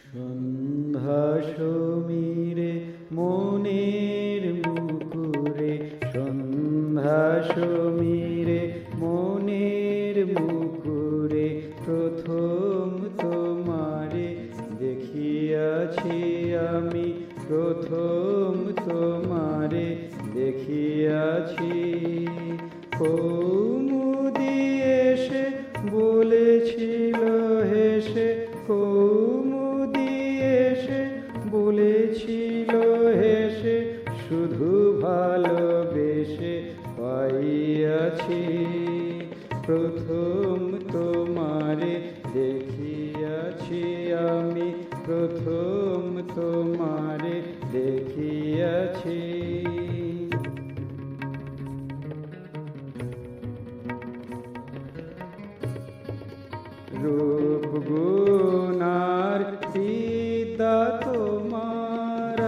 সন্ধ্যা সমীরে মনের মুকুরে, সন্ধ্যা সমীরে মনের মুকুরে, প্রথম তোমারে দেখিয়াছি আমি, প্রথম তোমারে দেখিয়াছি। কৌমুদী এসে বলেছিল হেসে, কৌমুদী এসে বলেছিল হেসে, শুধু ভালোবেসে পাইয়াছি। প্রথম তোমারে দেখিয়াছি আমি, প্রথম তোমারে দেখিয়াছি। রূপ গুণার বিদ্যা তোমার,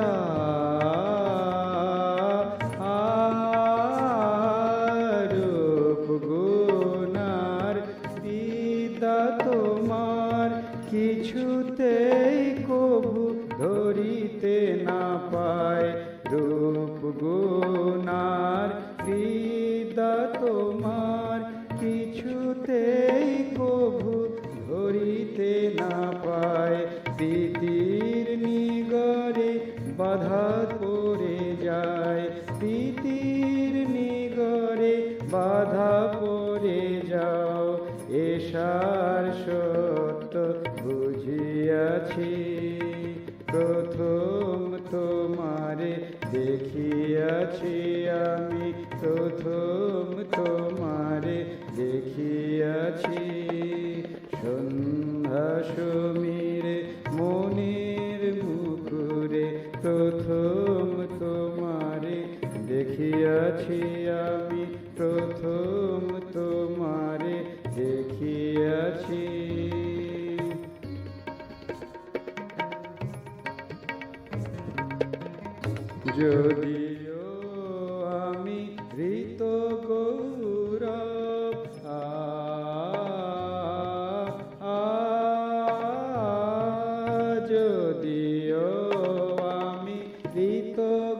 রূপ গুণার বিদ্যা তোমার, কিছুতেই কবু ধরিতে না পায়। রূপ গুণার বিদ্যা তোমার, কিছুতেই কবু ধরিতে না পায়। প্রীতির নিগরে বাধা পড়ে যায়, প্রীতির নিগরে বাধা পড়ে যাও। এসার সত্য বুঝিয়াছি, প্রথম তোমারে দেখিয়াছি আমি, প্রথম তোমারে দেখিয়াছি। সন্ধ্যা সমীরে মনের মুকুরে, প্রথম তোমারে দেখিয়াছি আমি, প্রথম তোমারে দেখিয়াছি। যদিও আমি ঋত গৌরব, যদিও আমি ঋত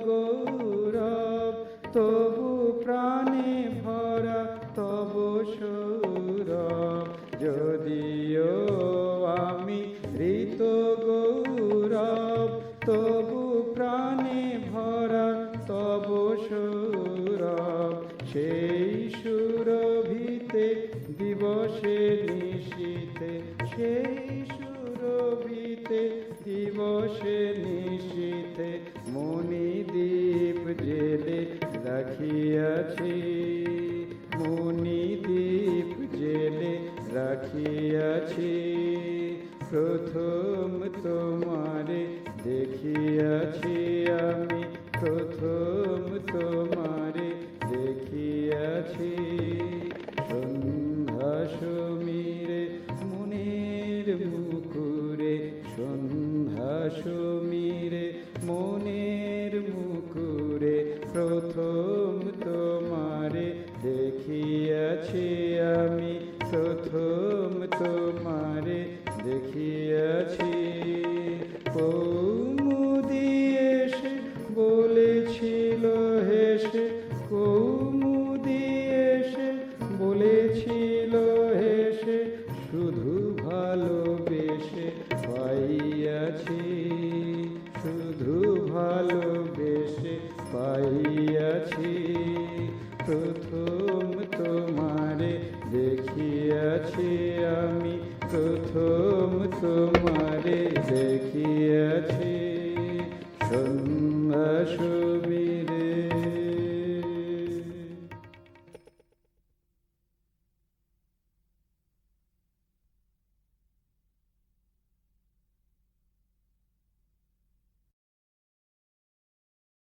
গৌরব, তবু প্রাণে ভরা তব সৌরভ। যদিও আমি ঋত গৌরব, তবু প্রাণে ভরা তব সৌরভ। সেই সুরভিতে দিবসে নিশীথে, সেই সুরভিতে দিবসে নিশীথে, মণিদ্বীপ জেলে রাখিয়াছি, মণিদ্বীপ জেলে রাখিয়াছি। প্রথম তোমারে দেখিয়াছি আমি, প্রথম তোমারে দেখিয়াছি। সন্ধ্যা সমীরে মনের মুকুরে, সন্ধ্যা সমীরে মনের মুকুরে, প্রথম তোমারে দেখিয়াছি আমি, প্রথম তোমারে দেখিয়াছি। কৌমুদী এসে বলেছিল হেসে, কৌমুদী এসে বলেছিল হেসে, শুধু ভালোবেসে পাইয়াছি, শুধু ভালোবেসে পাইয়াছি। প্রথম তোমারে দেখিয়াছি আমি, প্রথম তোমারে দেখিয়াছি।